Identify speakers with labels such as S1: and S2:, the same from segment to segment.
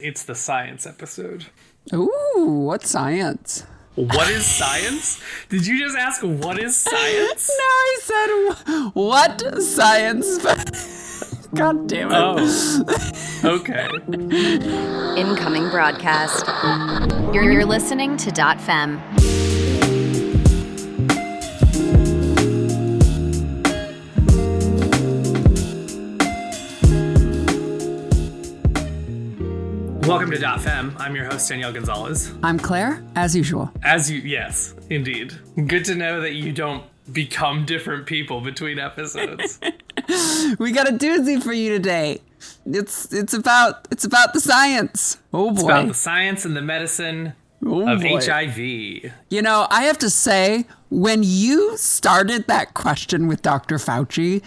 S1: It's the science episode.
S2: Ooh, what science?
S1: What is science? Did you just ask what is science?
S2: No, I said what science? God damn it.
S1: Oh, okay.
S3: Incoming broadcast. You're listening to .fm.
S1: Welcome to .fm. I'm your host, Danielle Gonzalez.
S2: I'm Claire, as usual.
S1: Yes, indeed. Good to know that you don't become different people between episodes.
S2: We got a doozy for you today. It's about the science. Oh boy.
S1: It's about the science and the medicine of HIV.
S2: You know, I have to say, when you started that question with Dr. Fauci,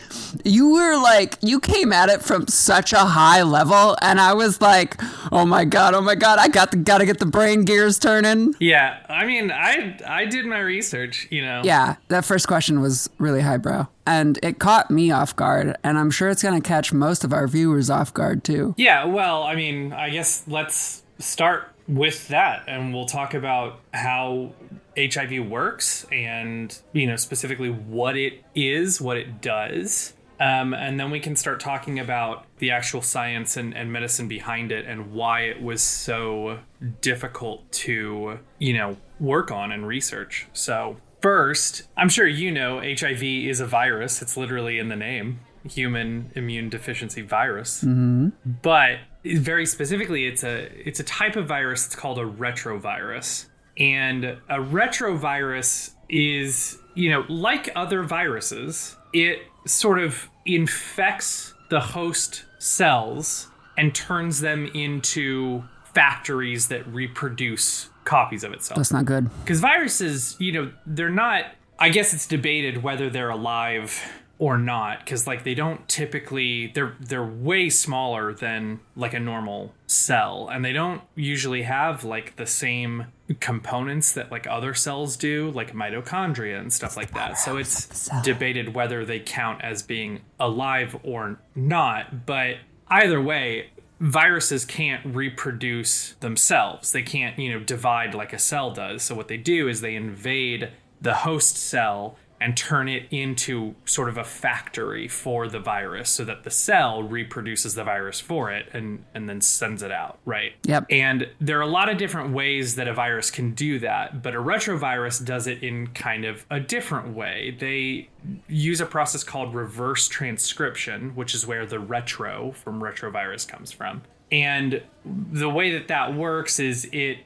S2: you came at it from such a high level, and I was like, oh my god, I gotta get the brain gears turning.
S1: Yeah, I mean, I did my research, you know.
S2: Yeah, that first question was really highbrow, and it caught me off guard, and I'm sure it's gonna catch most of our viewers off guard too.
S1: Yeah, well, I mean, I guess let's start with that, and we'll talk about how HIV works and, you know, specifically what it is, what it does. And then we can start talking about the actual science and medicine behind it and why it was so difficult to, you know, work on and research. So first, I'm sure you know HIV is a virus. It's literally in the name, human immune deficiency virus. Mm-hmm. But very specifically, it's a type of virus. It's called a retrovirus. And a retrovirus is, you know, like other viruses, it sort of infects the host cells and turns them into factories that reproduce copies of itself.
S2: That's not good.
S1: Because viruses, you know, they're not, I guess it's debated whether they're alive or not, because like they don't typically, they're way smaller than like a normal cell, and they don't usually have like the same components that like other cells do, like mitochondria and stuff like that. So it's debated whether they count as being alive or not. But either way, viruses can't reproduce themselves. They can't, you know, divide like a cell does. So what they do is they invade the host cell and turn it into sort of a factory for the virus so that the cell reproduces the virus for it and then sends it out, right?
S2: Yep.
S1: And there are a lot of different ways that a virus can do that, but a retrovirus does it in kind of a different way. They use a process called reverse transcription, which is where the retro from retrovirus comes from. And the way that works is it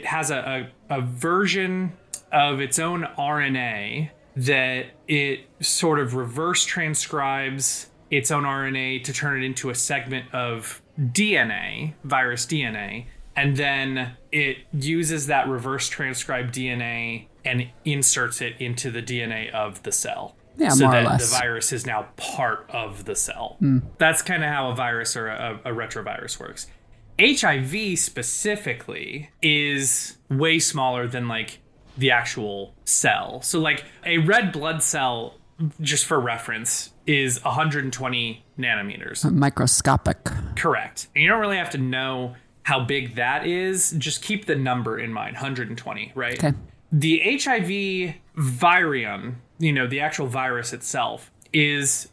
S1: has a version of its own RNA that it sort of reverse transcribes its own RNA to turn it into a segment of DNA, virus DNA, and then it uses that reverse transcribed DNA and inserts it into the DNA of the cell.
S2: Yeah,
S1: so
S2: more or
S1: that
S2: less.
S1: the virus is now part of the cell. That's kind of how a virus or a retrovirus works. HIV specifically is way smaller than like the actual cell. So like a red blood cell, just for reference, is 120 nanometers.
S2: Microscopic.
S1: Correct. And you don't really have to know how big that is. Just keep the number in mind, 120, right?
S2: Okay.
S1: The HIV virion, you know, the actual virus itself, it's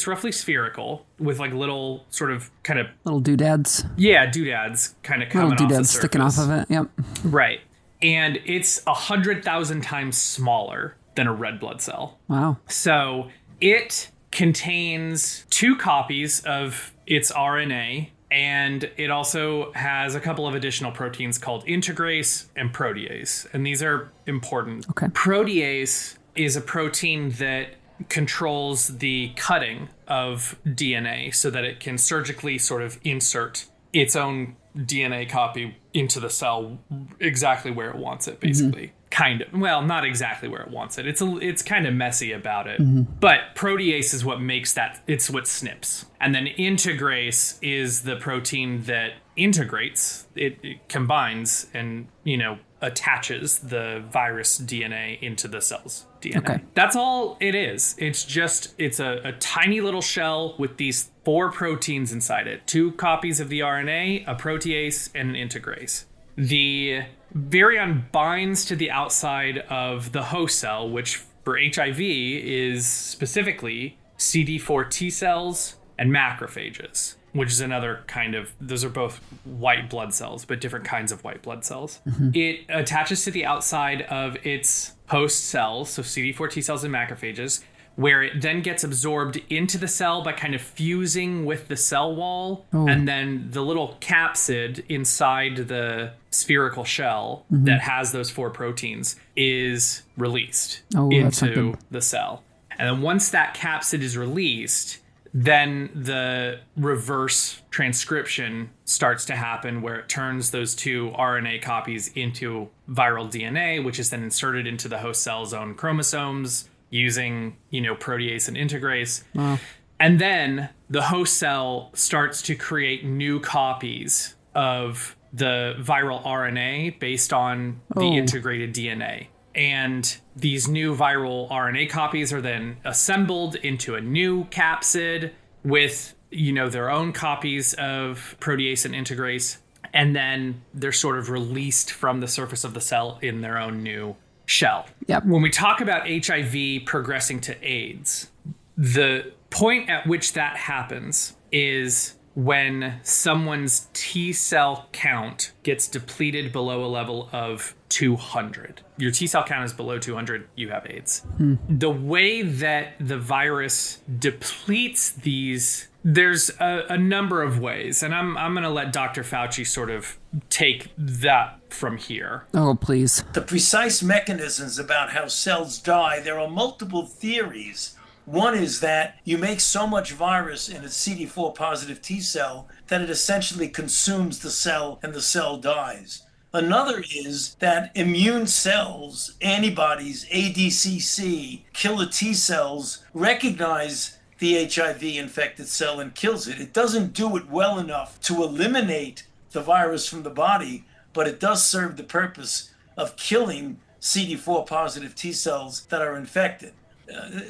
S1: roughly spherical with like little sort of kind of
S2: Little doodads.
S1: Yeah, doodads kind of coming
S2: Little
S1: off the
S2: doodads
S1: surface.
S2: sticking off of it. Yep.
S1: Right. And it's 100,000 times smaller than a red blood cell.
S2: Wow.
S1: So it contains 2 copies of its RNA, and it also has a couple of additional proteins called integrase and protease. And these are important.
S2: Okay.
S1: Protease is a protein that controls the cutting of DNA so that it can surgically sort of insert its own DNA copy into the cell exactly where it wants it, basically. Kind of. Well, not exactly where it wants it. It's kind of messy about it. But protease is what makes that. It's what snips. And then integrase is the protein that integrates. It combines and, you know, attaches the virus DNA into the cell's DNA.
S2: Okay.
S1: That's all it is. It's a tiny little shell with these 4 proteins inside it. 2 copies of the RNA, a protease, and an integrase. The virion binds to the outside of the host cell, which for HIV is specifically CD4 T cells and macrophages, which is another kind of, those are both white blood cells, but different kinds of white blood cells. Mm-hmm. It attaches to the outside of its host cells, so CD4 T cells and macrophages, where it then gets absorbed into the cell by kind of fusing with the cell wall. Oh. And then the little capsid inside the spherical shell that has those 4 proteins is released into the cell. And then once that capsid is released, then the reverse transcription starts to happen where it turns those 2 RNA copies into viral DNA, which is then inserted into the host cell's own chromosomes using, protease and integrase. Wow. And then the host cell starts to create new copies of the viral RNA based on the integrated DNA. And these new viral RNA copies are then assembled into a new capsid with, their own copies of protease and integrase. And then they're sort of released from the surface of the cell in their own new shell.
S2: Yep.
S1: When we talk about HIV progressing to AIDS, the point at which that happens is when someone's T cell count gets depleted below a level of 200. Your T cell count is below 200, you have AIDS. The way that the virus depletes these, there's a number of ways, and I'm going to let Dr. Fauci sort of take that from here.
S2: Oh, please.
S4: The precise mechanisms about how cells die, there are multiple theories. One is that you make so much virus in a CD4 positive T cell that it essentially consumes the cell and the cell dies. Another is that immune cells, antibodies, ADCC, killer T cells, recognize the HIV infected cell and kills it. It doesn't do it well enough to eliminate the virus from the body, but it does serve the purpose of killing CD4 positive T cells that are infected.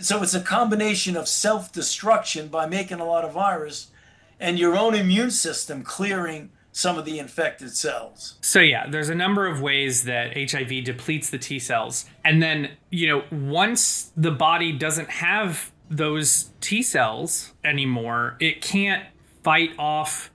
S4: So it's a combination of self-destruction by making a lot of virus and your own immune system clearing some of the infected cells.
S1: So yeah, there's a number of ways that HIV depletes the T cells. And then, once the body doesn't have those T cells anymore, it can't fight off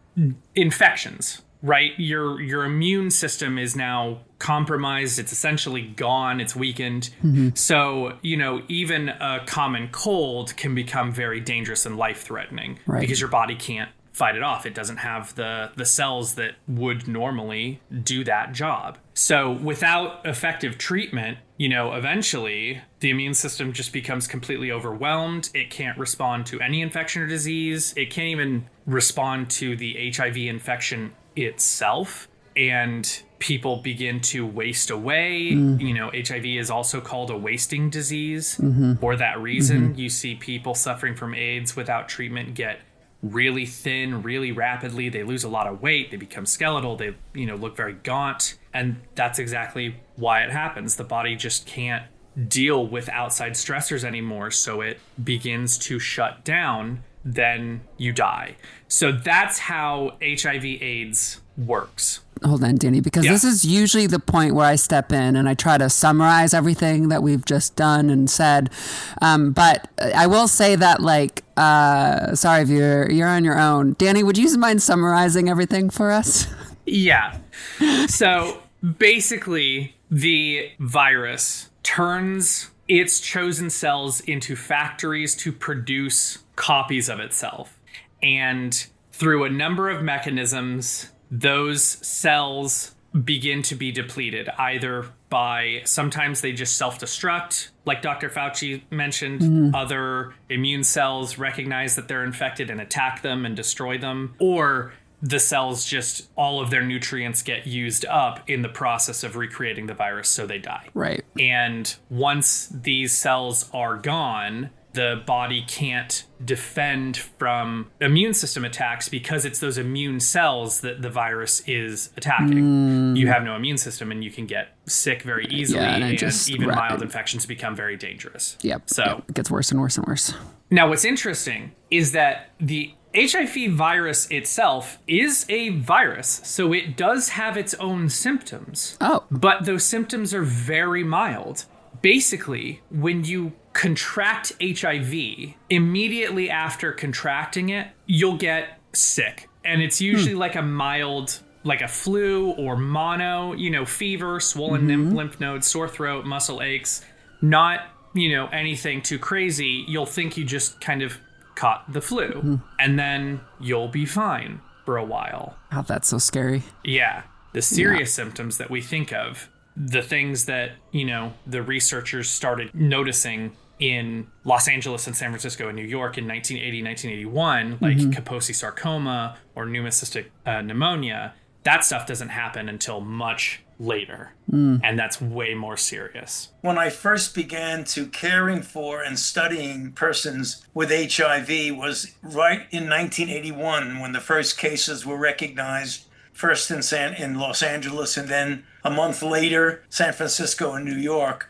S1: infections, right? Your immune system is now compromised. It's essentially gone. It's weakened. So, even a common cold can become very dangerous and life-threatening because your body can't fight it off. It doesn't have the cells that would normally do that job. So without effective treatment, eventually the immune system just becomes completely overwhelmed. It can't respond to any infection or disease. It can't even respond to the HIV infection itself. And people begin to waste away. HIV is also called a wasting disease. For that reason, you see people suffering from AIDS without treatment get really thin really rapidly. They lose a lot of weight. They become skeletal. They, look very gaunt. And that's exactly why it happens. The body just can't deal with outside stressors anymore. So it begins to shut down. Then you die. So that's how HIV AIDS works.
S2: Hold on, Dany, because this is usually the point where I step in and I try to summarize everything that we've just done and said. But I will say that, sorry if you're on your own. Dany, would you mind summarizing everything for us?
S1: Yeah. So basically, the virus turns its chosen cells into factories to produce copies of itself. And through a number of mechanisms, those cells begin to be depleted, either by sometimes they just self-destruct, like Dr. Fauci mentioned, other immune cells recognize that they're infected and attack them and destroy them, or the cells just, all of their nutrients get used up in the process of recreating the virus, so they die.
S2: Right.
S1: And once these cells are gone, the body can't defend from immune system attacks because it's those immune cells that the virus is attacking. You have no immune system and you can get sick very easily, and even mild infections become very dangerous. So
S2: it gets worse and worse and worse.
S1: Now, what's interesting is that the HIV virus itself is a virus, so it does have its own symptoms. But those symptoms are very mild. Basically, when you contract HIV, immediately after contracting it, you'll get sick. And it's usually like a mild, like a flu or mono, fever, swollen lymph nodes, sore throat, muscle aches, not, anything too crazy. You'll think you just kind of caught the flu and then you'll be fine for a while.
S2: Oh, that's so scary.
S1: Yeah. The serious symptoms that we think of, the things that, the researchers started noticing in Los Angeles and San Francisco and New York in 1980, 1981, like Kaposi sarcoma or pneumocystic pneumonia, that stuff doesn't happen until much later. And that's way more serious.
S4: When I first began to caring for and studying persons with HIV was right in 1981 when the first cases were recognized, first in Los Angeles and then a month later, San Francisco and New York.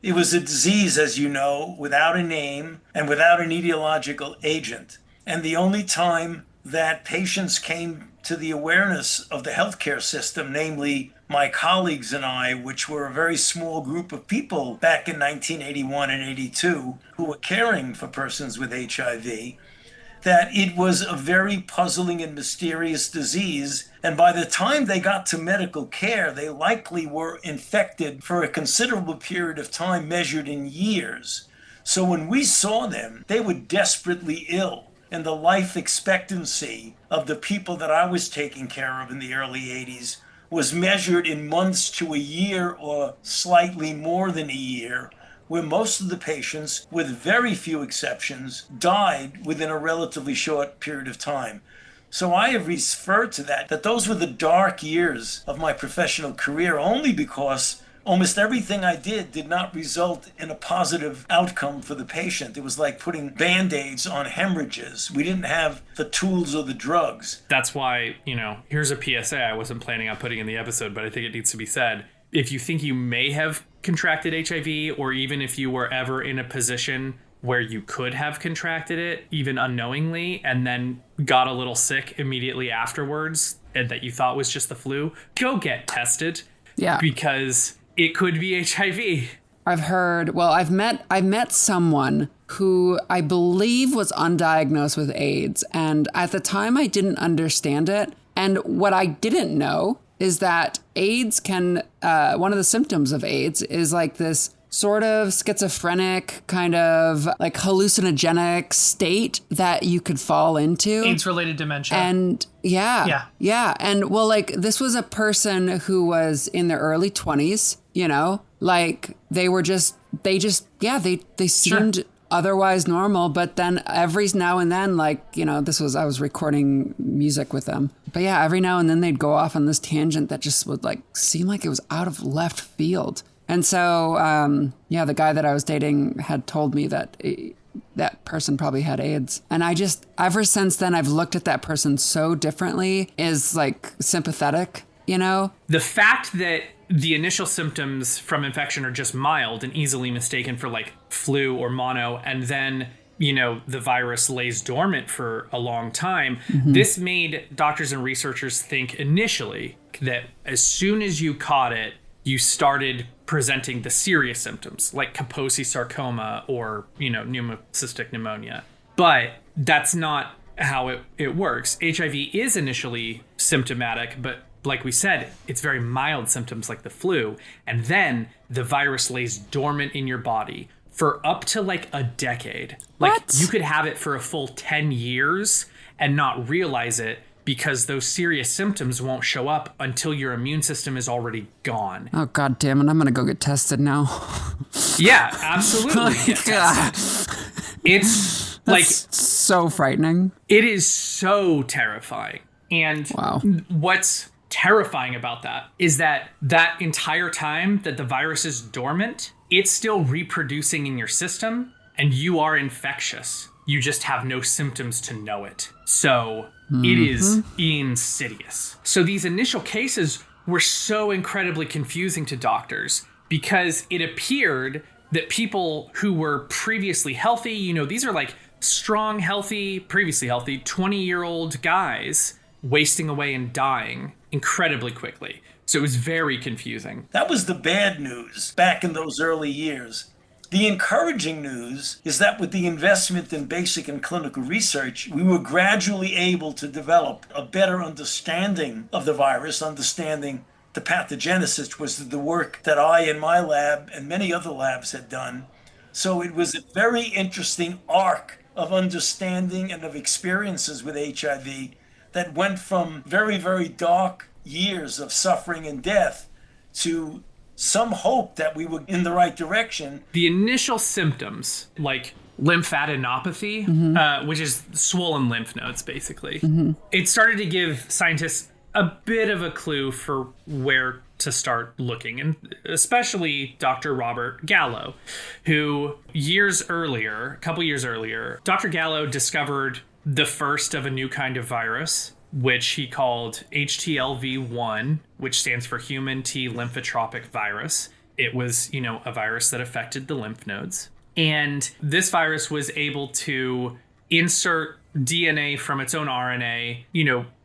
S4: It was a disease, as you know, without a name and without an etiological agent. And the only time that patients came to the awareness of the healthcare system, namely my colleagues and I, which were a very small group of people back in 1981 and 82 who were caring for persons with HIV, that it was a very puzzling and mysterious disease. And by the time they got to medical care, they likely were infected for a considerable period of time measured in years. So when we saw them, they were desperately ill. And the life expectancy of the people that I was taking care of in the early 80s was measured in months to a year or slightly more than a year, where most of the patients, with very few exceptions, died within a relatively short period of time. So I have referred to that those were the dark years of my professional career only because almost everything I did not result in a positive outcome for the patient. It was like putting Band-Aids on hemorrhages. We didn't have the tools or the drugs.
S1: That's why, here's a PSA I wasn't planning on putting in the episode, but I think it needs to be said. If you think you may have contracted HIV, or even if you were ever in a position where you could have contracted it, even unknowingly, and then got a little sick immediately afterwards, and that you thought was just the flu, go get tested.
S2: Yeah.
S1: Because it could be HIV.
S2: I've met someone who I believe was undiagnosed with AIDS. And at the time I didn't understand it. And what I didn't know is that AIDS can, one of the symptoms of AIDS is like this sort of schizophrenic kind of like hallucinogenic state that you could fall into.
S5: AIDS-related dementia.
S2: And yeah. And well, like this was a person who was in their early 20s, like they seemed otherwise normal, but then every now and then, like, I was recording music with them. But yeah, every now and then they'd go off on this tangent that just would like seem like it was out of left field. And so, the guy that I was dating had told me that that person probably had AIDS. And I just, ever since then, I've looked at that person so differently, is like sympathetic,
S1: The fact that the initial symptoms from infection are just mild and easily mistaken for like flu or mono, and then, the virus lays dormant for a long time. This made doctors and researchers think initially that as soon as you caught it, you started presenting the serious symptoms like Kaposi sarcoma or, pneumocystic pneumonia. But that's not how it works. HIV is initially symptomatic, but like we said, it's very mild symptoms like the flu. And then the virus lays dormant in your body for up to like a decade. Like you could have it for a full 10 years and not realize it because those serious symptoms won't show up until your immune system is already gone.
S2: Oh, God damn it. I'm going to go get tested now.
S1: Yeah, absolutely. It's like
S2: so frightening.
S1: It is so terrifying. And what's terrifying about that is that entire time that the virus is dormant, it's still reproducing in your system and you are infectious. You just have no symptoms to know it. So it is insidious. So these initial cases were so incredibly confusing to doctors because it appeared that people who were previously healthy, these are like strong, healthy, previously healthy, 20-year-old guys wasting away and dying incredibly quickly. So it was very confusing.
S4: That was the bad news back in those early years. The encouraging news is that with the investment in basic and clinical research, we were gradually able to develop a better understanding of the virus, understanding the pathogenesis, which was the work that I in my lab and many other labs had done. So it was a very interesting arc of understanding and of experiences with HIV that went from very, very dark years of suffering and death to some hope that we were in the right direction.
S1: The initial symptoms, like lymphadenopathy, which is swollen lymph nodes, basically, it started to give scientists a bit of a clue for where to start looking, and especially Dr. Robert Gallo, who a couple years earlier, Dr. Gallo discovered the first of a new kind of virus, which he called HTLV1, which stands for human T lymphotropic virus. It was, a virus that affected the lymph nodes. And this virus was able to insert DNA from its own RNA,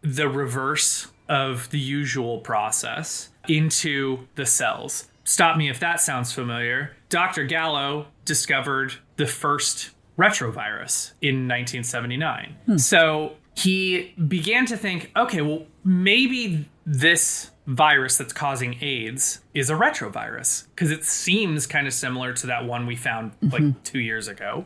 S1: the reverse of the usual process, into the cells. Stop me if that sounds familiar. Dr. Gallo discovered the first retrovirus in 1979. So he began to think, okay, well, maybe this virus that's causing AIDS is a retrovirus, because it seems kind of similar to that one we found like 2 years ago.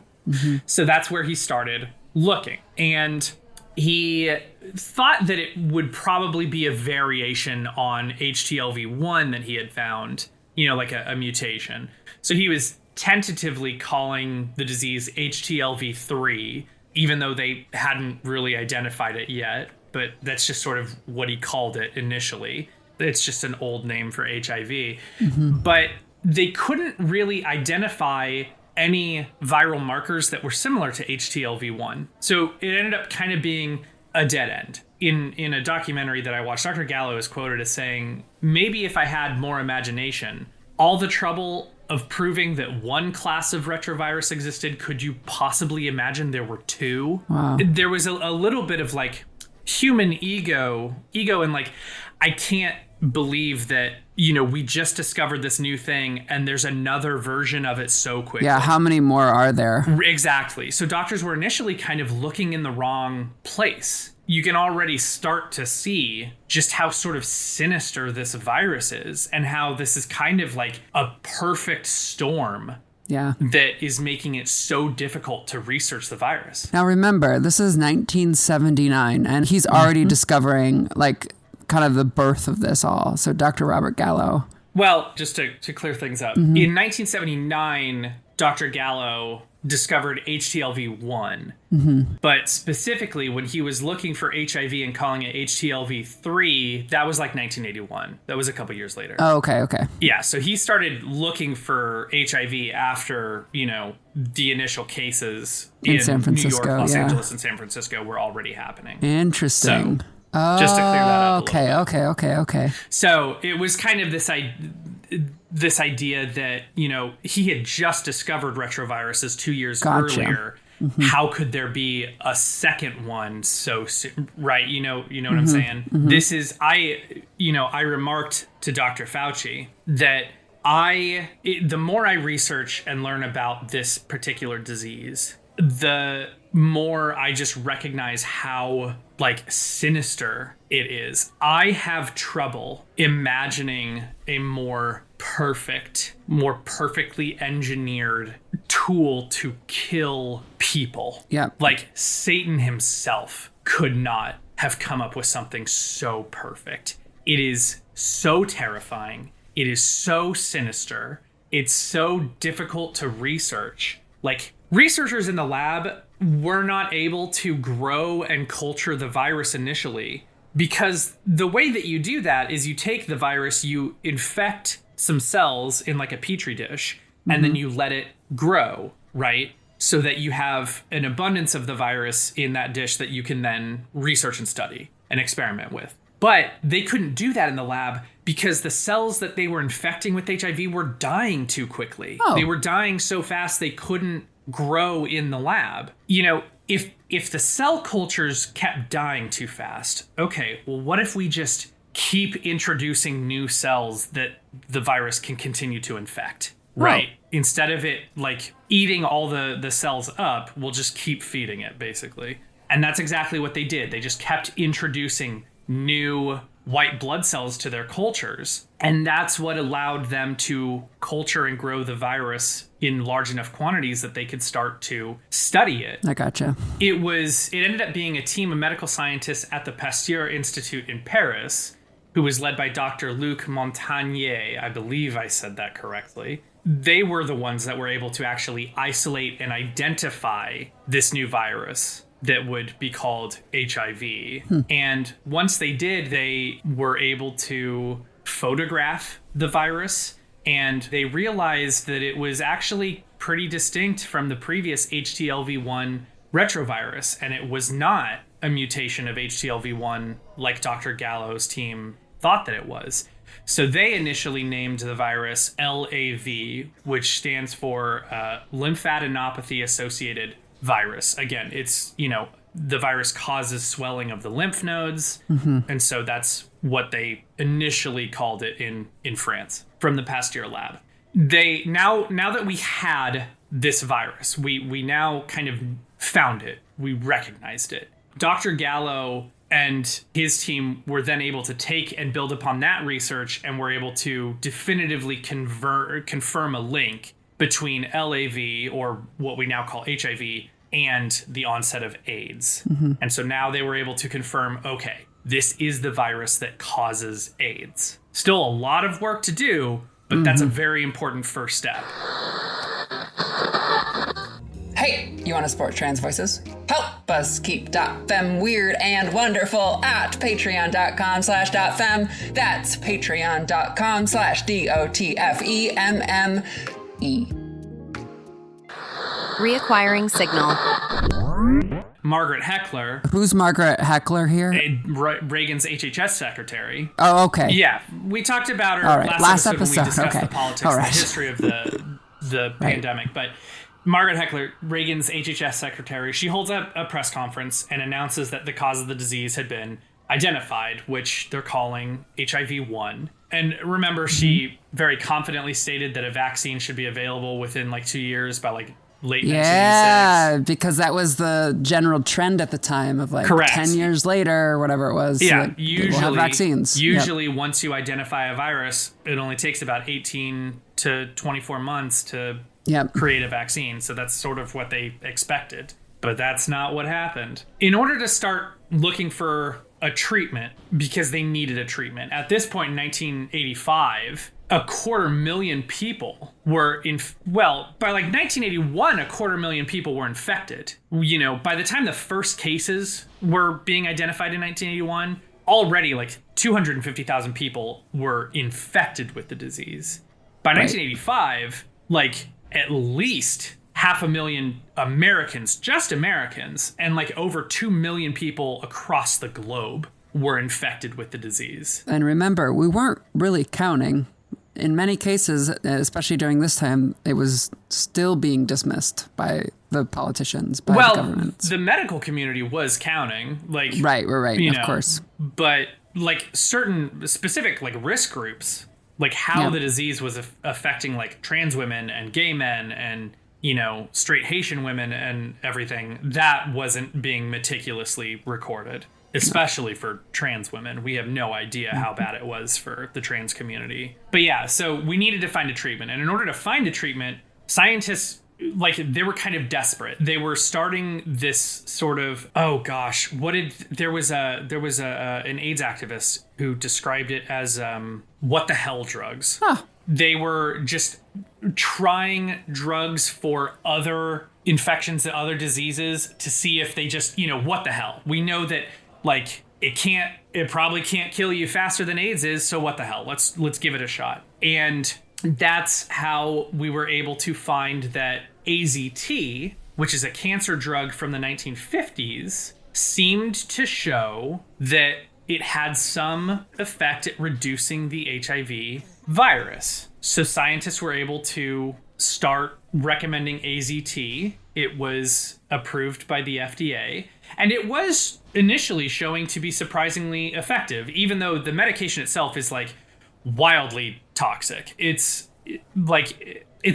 S1: So that's where he started looking. And he thought that it would probably be a variation on HTLV1 that he had found, like a mutation. So he was tentatively calling the disease HTLV3, even though they hadn't really identified it yet. But that's just sort of what he called it initially. It's just an old name for HIV. But they couldn't really identify any viral markers that were similar to HTLV1. So it ended up kind of being a dead end. In a documentary that I watched, Dr. Gallo is quoted as saying, maybe if I had more imagination, all the trouble of proving that one class of retrovirus existed, could you possibly imagine there were two?
S2: Wow.
S1: There was a little bit of like human ego and like, I can't believe that, we just discovered this new thing and there's another version of it so quickly.
S2: Yeah, how many more are there?
S1: Exactly. So doctors were initially kind of looking in the wrong place. You can already start to see just how sort of sinister this virus is and how this is kind of like a perfect storm that is making it so difficult to research the virus.
S2: Now remember, this is 1979 and he's already discovering like kind of the birth of this all. So Dr. Robert Gallo.
S1: Well, just to clear things up, in 1979, Dr. Gallo discovered HTLV1. But specifically, when he was looking for HIV and calling it HTLV3, that was like 1981. That was a couple years later.
S2: Oh, okay.
S1: Yeah, so he started looking for HIV after, the initial cases in
S2: San Francisco,
S1: New York, Los Angeles, and San Francisco were already happening.
S2: Interesting.
S1: So, just to clear that up.
S2: Okay.
S1: So it was kind of this idea that, he had just discovered retroviruses 2 years earlier. How could there be a second one so soon? Right. You know what I'm saying? This is, I remarked to Dr. Fauci that the more I research and learn about this particular disease, the more I just recognize how like sinister it is. I have trouble imagining a more perfectly engineered tool to kill people.
S2: Yeah.
S1: Like Satan himself could not have come up with something so perfect. It is so terrifying. It is so sinister. It's so difficult to research. Like, researchers in the lab were not able to grow and culture the virus initially, because the way that you do that is you take the virus, you infect some cells in like a petri dish, and then you let it grow, right? so that you have an abundance of the virus in that dish that you can then research and study and experiment with. But they couldn't do that in the lab because the cells that they were infecting with HIV were dying too quickly.
S2: Oh.
S1: They were dying so fast they couldn't grow in the lab. You know, if the cell cultures kept dying too fast, okay, well, what if we just keep introducing new cells that the virus can continue to infect, right?
S2: Oh.
S1: Instead of it like eating all the cells up, we'll just keep feeding it, basically. And that's exactly what they did. They just kept introducing new white blood cells to their cultures. And that's what allowed them to culture and grow the virus in large enough quantities that they could start to study it.
S2: I gotcha.
S1: It ended up being a team of medical scientists at the Pasteur Institute in Paris, who was led by Dr. Luc Montagnier. I believe I said that correctly. They were the ones that were able to actually isolate and identify this new virus that would be called HIV. And once they did, they were able to photograph the virus, and they realized that it was actually pretty distinct from the previous HTLV1 retrovirus, and it was not a mutation of HTLV1 like Dr. Gallo's team thought that it was. So they initially named the virus LAV, which stands for lymphadenopathy associated virus. Again, it's, you know, the virus causes swelling of the lymph nodes. And so that's what they initially called it in France from the Pasteur lab. They now that we had this virus, we now kind of found it. We recognized it. Dr. Gallo and his team were then able to take and build upon that research and were able to definitively confirm a link between LAV, or what we now call HIV, and the onset of AIDS. And so now they were able to confirm, okay, this is the virus that causes AIDS. Still a lot of work to do, but that's a very important first step.
S2: Hey, you want to support trans voices? Help us keep .fem weird and wonderful at patreon.com/.fem. That's patreon.com/DOTFEMME.
S3: Reacquiring signal.
S1: Margaret Heckler,
S2: Who's Margaret Heckler here?
S1: Reagan's HHS secretary.
S2: Oh, okay.
S1: Yeah, we talked about her
S2: All right,
S1: last episode when
S2: episode,
S1: we discussed
S2: okay.
S1: the politics
S2: All
S1: and
S2: right.
S1: the history of the pandemic. But Margaret Heckler, Reagan's HHS secretary, she holds a press conference and announces that the cause of the disease had been identified, which they're calling HIV-1. And remember, she very confidently stated that a vaccine should be available within like 2 years by like late 1986.
S2: Yeah, because that was the general trend at the time of like
S1: Correct.
S2: 10 years later or whatever it was.
S1: Yeah,
S2: like, we'll have vaccines.
S1: Usually, once you identify a virus, it only takes about 18 to 24 months to create a vaccine. So that's sort of what they expected. But that's not what happened. In order to start looking for a treatment, because they needed a treatment, at this point in 1985, 250,000 people were by like 1981, 250,000 people were infected. You know, by the time the first cases were being identified in 1981, already like 250,000 people were infected with the disease. By 1985, like at least 500,000 Americans, just Americans, and like over 2 million people across the globe were infected with the disease.
S2: And remember, we weren't really counting. In many cases, especially during this time, it was still being dismissed by the politicians, by the governments.
S1: The medical community was counting, like
S2: right, of course.
S1: But like certain specific like risk groups, like how the disease was affecting like trans women and gay men and, you know, straight Haitian women and everything, that wasn't being meticulously recorded. Especially for trans women. We have no idea how bad it was for the trans community. But yeah, so we needed to find a treatment. And in order to find a treatment, scientists, like, they were kind of desperate. They were starting this sort of, there was an AIDS activist who described it as what the hell drugs. Huh. They were just trying drugs for other infections and other diseases to see if they just, you know, what the hell. We know that like it probably can't kill you faster than AIDS is, so what the hell? Let's give it a shot. And that's how we were able to find that AZT which is a cancer drug from the 1950s, seemed to show that it had some effect at reducing the HIV virus. So scientists were able to start recommending AZT. It was approved by the FDA, and it was initially showing to be surprisingly effective, even though the medication itself is like wildly toxic. It's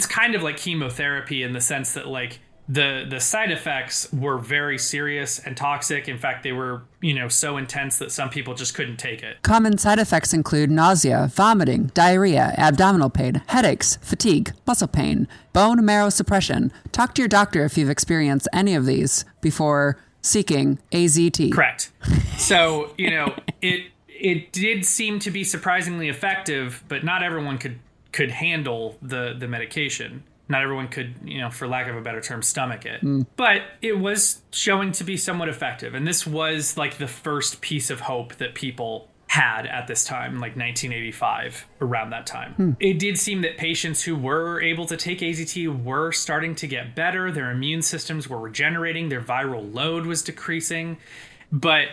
S1: kind of like chemotherapy in the sense that like the side effects were very serious and toxic. In fact, they were, so intense that some people just couldn't take it.
S2: Common side effects include nausea, vomiting, diarrhea, abdominal pain, headaches, fatigue, muscle pain, bone marrow suppression. Talk to your doctor if you've experienced any of these before seeking AZT.
S1: Correct. So, it did seem to be surprisingly effective, but not everyone could handle the medication. Not everyone could, for lack of a better term, stomach it. But it was showing to be somewhat effective. And this was like the first piece of hope that people had at this time, like 1985, around that time. It did seem that patients who were able to take AZT were starting to get better. Their immune systems were regenerating. Their viral load was decreasing. But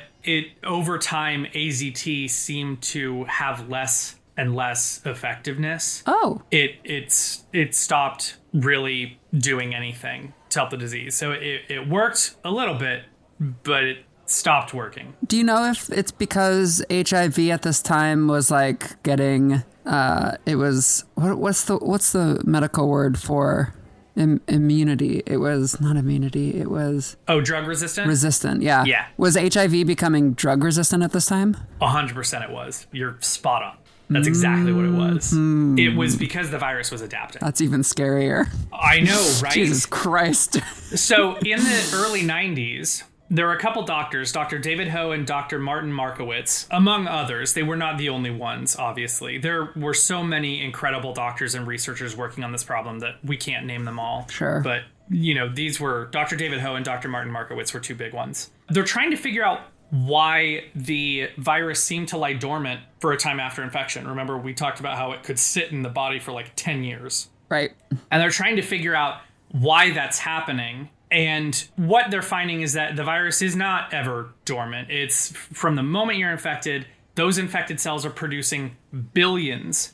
S1: over time, AZT seemed to have less and less effectiveness.
S2: Oh.
S1: It stopped really doing anything to help the disease. So it worked a little bit, but it stopped working.
S2: Do you know if it's because HIV at this time was like getting it was what's the medical word for immunity? It was not immunity. It was
S1: drug resistant.
S2: Resistant. Yeah.
S1: Yeah.
S2: Was HIV becoming drug resistant at this time?
S1: 100% it was. You're spot on. That's exactly what it was. It was because the virus was adapting.
S2: That's even scarier.
S1: I know, right?
S2: Jesus Christ.
S1: So in the early 90s, there were a couple doctors, Dr. David Ho and Dr. Martin Markowitz, among others. They were not the only ones, obviously. There were so many incredible doctors and researchers working on this problem that we can't name them all.
S2: Sure.
S1: But, these were Dr. David Ho and Dr. Martin Markowitz were two big ones. They're trying to figure out why the virus seemed to lie dormant for a time after infection. Remember, we talked about how it could sit in the body for like 10 years.
S2: Right.
S1: And they're trying to figure out why that's happening. And what they're finding is that the virus is not ever dormant. It's from the moment you're infected, those infected cells are producing billions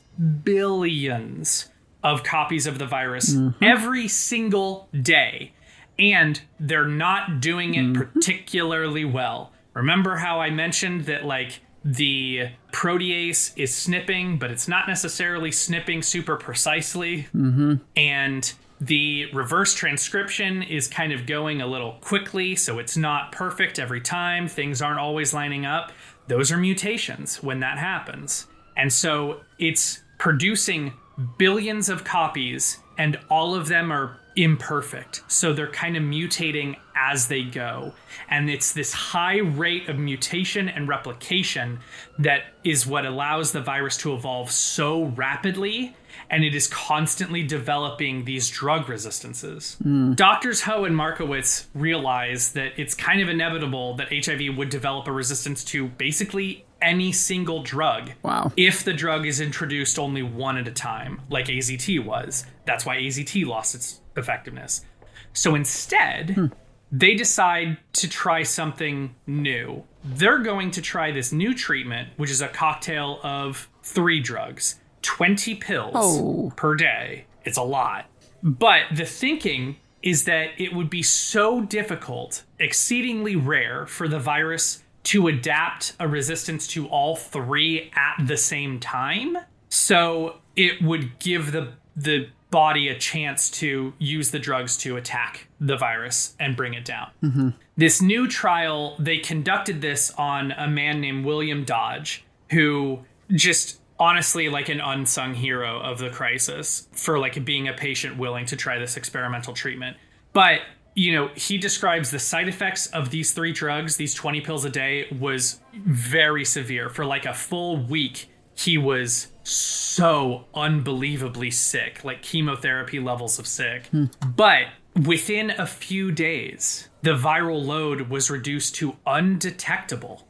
S1: of copies of the virus every single day. And they're not doing it particularly well. Remember how I mentioned that like the protease is snipping, but it's not necessarily snipping super precisely. And the reverse transcription is kind of going a little quickly, so it's not perfect every time. Things aren't always lining up. Those are mutations when that happens. And so it's producing billions of copies, and all of them are imperfect. So they're kind of mutating as they go. And it's this high rate of mutation and replication that is what allows the virus to evolve so rapidly. And it is constantly developing these drug resistances. Doctors Ho and Markowitz realize that it's kind of inevitable that HIV would develop a resistance to basically any single drug.
S2: Wow.
S1: If the drug is introduced only one at a time, like AZT was. That's why AZT lost its effectiveness. So instead, they decide to try something new. They're going to try this new treatment, which is a cocktail of 3 drugs. 20 pills per day. It's a lot. But the thinking is that it would be so difficult, exceedingly rare, for the virus to adapt a resistance to all 3 at the same time. So it would give the body a chance to use the drugs to attack the virus and bring it down. This new trial, they conducted this on a man named William Dodge, who just honestly like an unsung hero of the crisis for like being a patient willing to try this experimental treatment. But, he describes the side effects of these 3 drugs, these 20 pills a day, was very severe. For like a full week, he was so unbelievably sick, like chemotherapy levels of sick. But within a few days, the viral load was reduced to undetectable.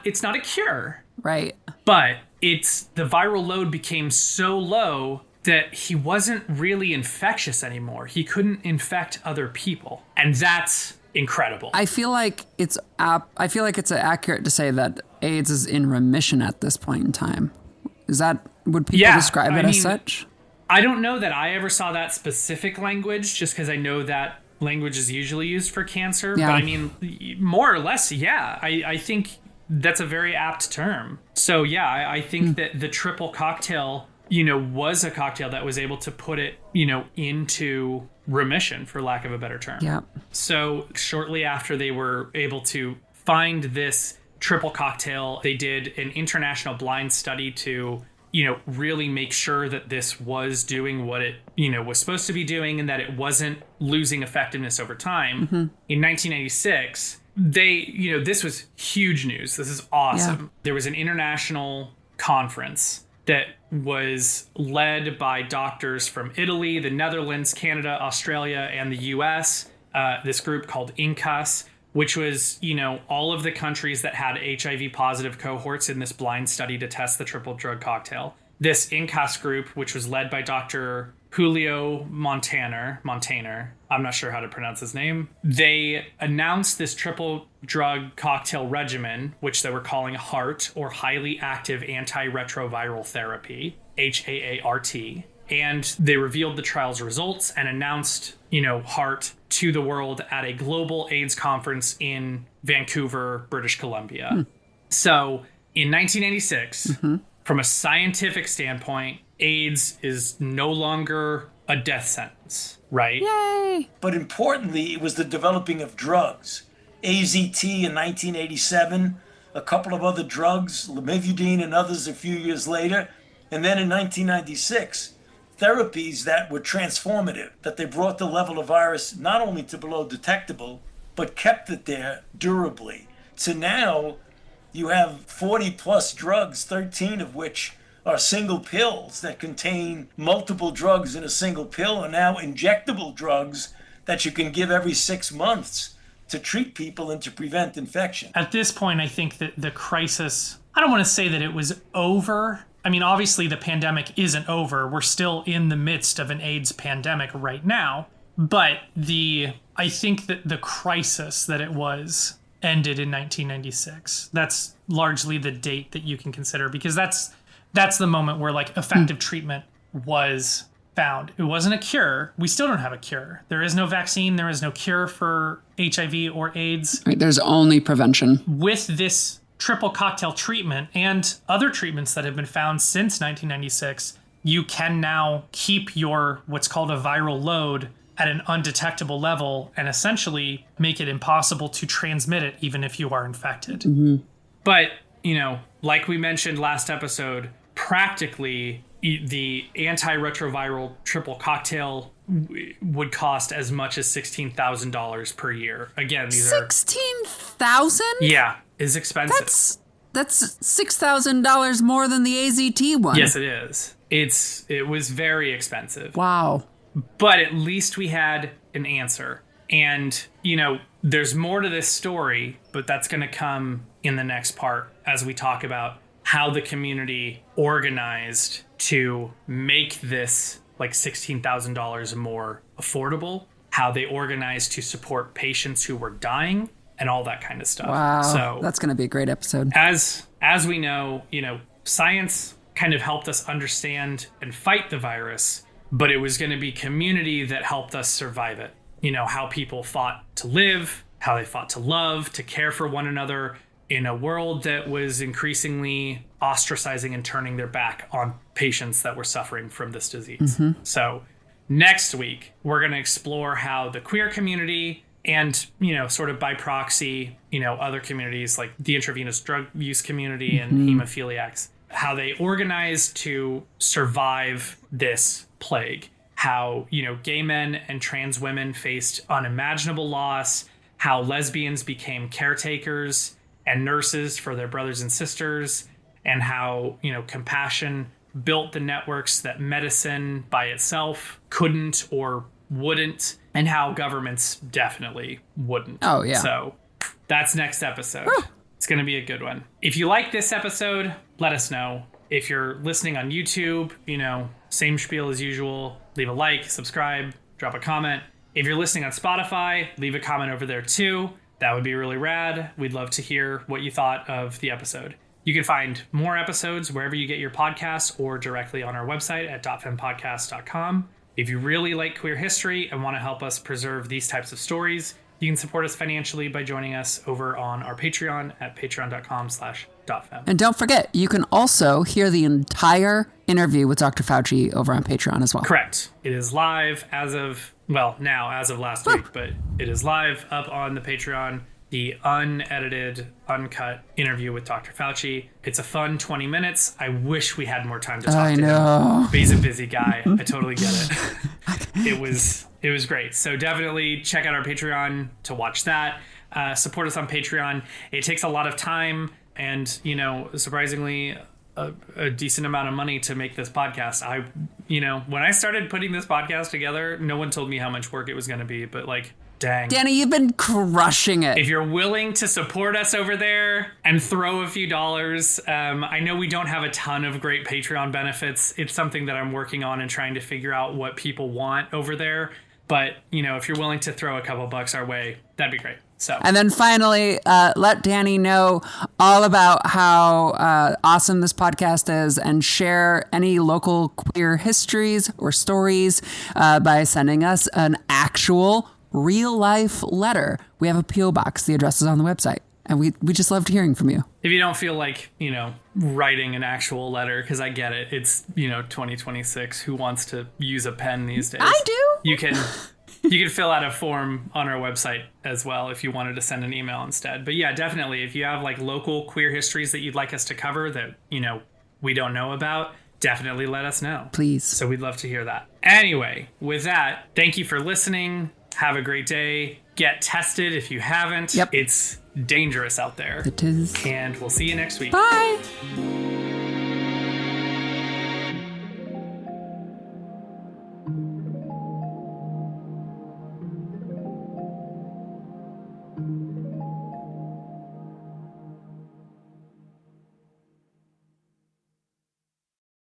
S1: It's not a cure.
S2: Right.
S1: But the viral load became so low that he wasn't really infectious anymore. He couldn't infect other people. And that's incredible.
S2: I feel like it's accurate to say that AIDS is in remission at this point in time. Would people describe it as such?
S1: I don't know that I ever saw that specific language, just because I know that language is usually used for cancer.
S2: Yeah.
S1: But I mean, more or less, yeah. I think that's a very apt term. So yeah, I think that the triple cocktail, was a cocktail that was able to put it, into remission, for lack of a better term.
S2: Yeah.
S1: So shortly after they were able to find this triple cocktail, they did an international blind study to really make sure that this was doing what it, was supposed to be doing, and that it wasn't losing effectiveness over time. Mm-hmm. In 1996, this was huge news. This is awesome. Yeah. There was an international conference that was led by doctors from Italy, the Netherlands, Canada, Australia, and the US. This group called INCAS, which was, all of the countries that had HIV positive cohorts in this blind study to test the triple drug cocktail. This INCAS group, which was led by Dr. Julio Montaner, I'm not sure how to pronounce his name. They announced this triple drug cocktail regimen, which they were calling HAART, or Highly Active Antiretroviral Therapy, HAART. And they revealed the trial's results and announced, HAART to the world at a global AIDS conference in Vancouver, British Columbia. So in 1996, from a scientific standpoint, AIDS is no longer a death sentence, right?
S2: Yay!
S4: But importantly, it was the developing of drugs. AZT in 1987, a couple of other drugs, lamivudine and others a few years later. And then in 1996, therapies that were transformative, that they brought the level of virus not only to below detectable, but kept it there durably. So now you have 40 plus drugs, 13 of which are single pills that contain multiple drugs in a single pill, and now injectable drugs that you can give every 6 months to treat people and to prevent infection.
S1: At this point, I think that the crisis, I don't want to say that it was over. I mean, obviously the pandemic isn't over. We're still in the midst of an AIDS pandemic right now. But I think that the crisis that it was ended in 1996. That's largely the date that you can consider, because that's the moment where effective treatment was found. It wasn't a cure. We still don't have a cure. There is no vaccine. There is no cure for HIV or AIDS.
S2: Right, there's only prevention.
S1: With this triple cocktail treatment and other treatments that have been found since 1996, you can now keep your what's called a viral load at an undetectable level and essentially make it impossible to transmit it even if you are infected. Mm-hmm. But, like we mentioned last episode, practically the antiretroviral triple cocktail would cost as much as $16,000 per year. Again, these are
S2: $16,000?
S1: Yeah, is expensive.
S2: That's $6,000 more than the AZT one.
S1: Yes, it is. It was very expensive.
S2: Wow.
S1: But at least we had an answer. And, there's more to this story, but that's going to come in the next part as we talk about how the community organized to make this $16,000 more affordable, how they organized to support patients who were dying, and all that kind of stuff.
S2: Wow,
S1: so
S2: that's going to be a great episode.
S1: As we know, science kind of helped us understand and fight the virus, but it was going to be community that helped us survive it. How people fought to live, how they fought to love, to care for one another in a world that was increasingly ostracizing and turning their back on patients that were suffering from this disease. Mm-hmm. So next week, we're going to explore how the queer community and, sort of by proxy, other communities like the intravenous drug use community and hemophiliacs, how they organized to survive this plague. How, gay men and trans women faced unimaginable loss, how lesbians became caretakers and nurses for their brothers and sisters, and how, compassion built the networks that medicine by itself couldn't or wouldn't, and how governments definitely wouldn't.
S2: Oh, yeah.
S1: So that's next episode. Whew. It's going to be a good one. If you like this episode, let us know. If you're listening on YouTube, same spiel as usual. Leave a like, subscribe, drop a comment. If you're listening on Spotify, leave a comment over there too. That would be really rad. We'd love to hear what you thought of the episode. You can find more episodes wherever you get your podcasts or directly on our website at .fempodcast.com. If you really like queer history and want to help us preserve these types of stories, you can support us financially by joining us over on our Patreon at patreon.com/.fem.
S2: And don't forget, you can also hear the entire interview with Dr. Fauci over on Patreon as well.
S1: Correct. It is live as of last week, but it is live up on the Patreon, the unedited, uncut interview with Dr. Fauci. It's a fun 20 minutes. I wish we had more time to talk to him. But he's a busy guy. I totally get it. It was great. So definitely check out our Patreon to watch that. Support us on Patreon. It takes a lot of time and, surprisingly, a decent amount of money to make this podcast. When I started putting this podcast together, no one told me how much work it was going to be, but dang.
S2: Dany, you've been crushing it.
S1: If you're willing to support us over there and throw a few dollars, I know we don't have a ton of great Patreon benefits. It's something that I'm working on and trying to figure out what people want over there. But, if you're willing to throw a couple bucks our way, that'd be great. And
S2: then finally, let Dany know all about how awesome this podcast is and share any local queer histories or stories by sending us an actual real life letter. We have a P.O. box. The address is on the website. And we just loved hearing from you.
S1: If you don't feel like, writing an actual letter, because I get it. It's, 2026. Who wants to use a pen these days?
S2: I do.
S1: You can fill out a form on our website as well if you wanted to send an email instead. But yeah, definitely. If you have local queer histories that you'd like us to cover that, we don't know about, definitely let us know.
S2: Please.
S1: So we'd love to hear that. Anyway, with that, thank you for listening. Have a great day. Get tested if you haven't.
S2: Yep.
S1: It's dangerous out there.
S2: It is.
S1: And we'll see you next week.
S2: Bye.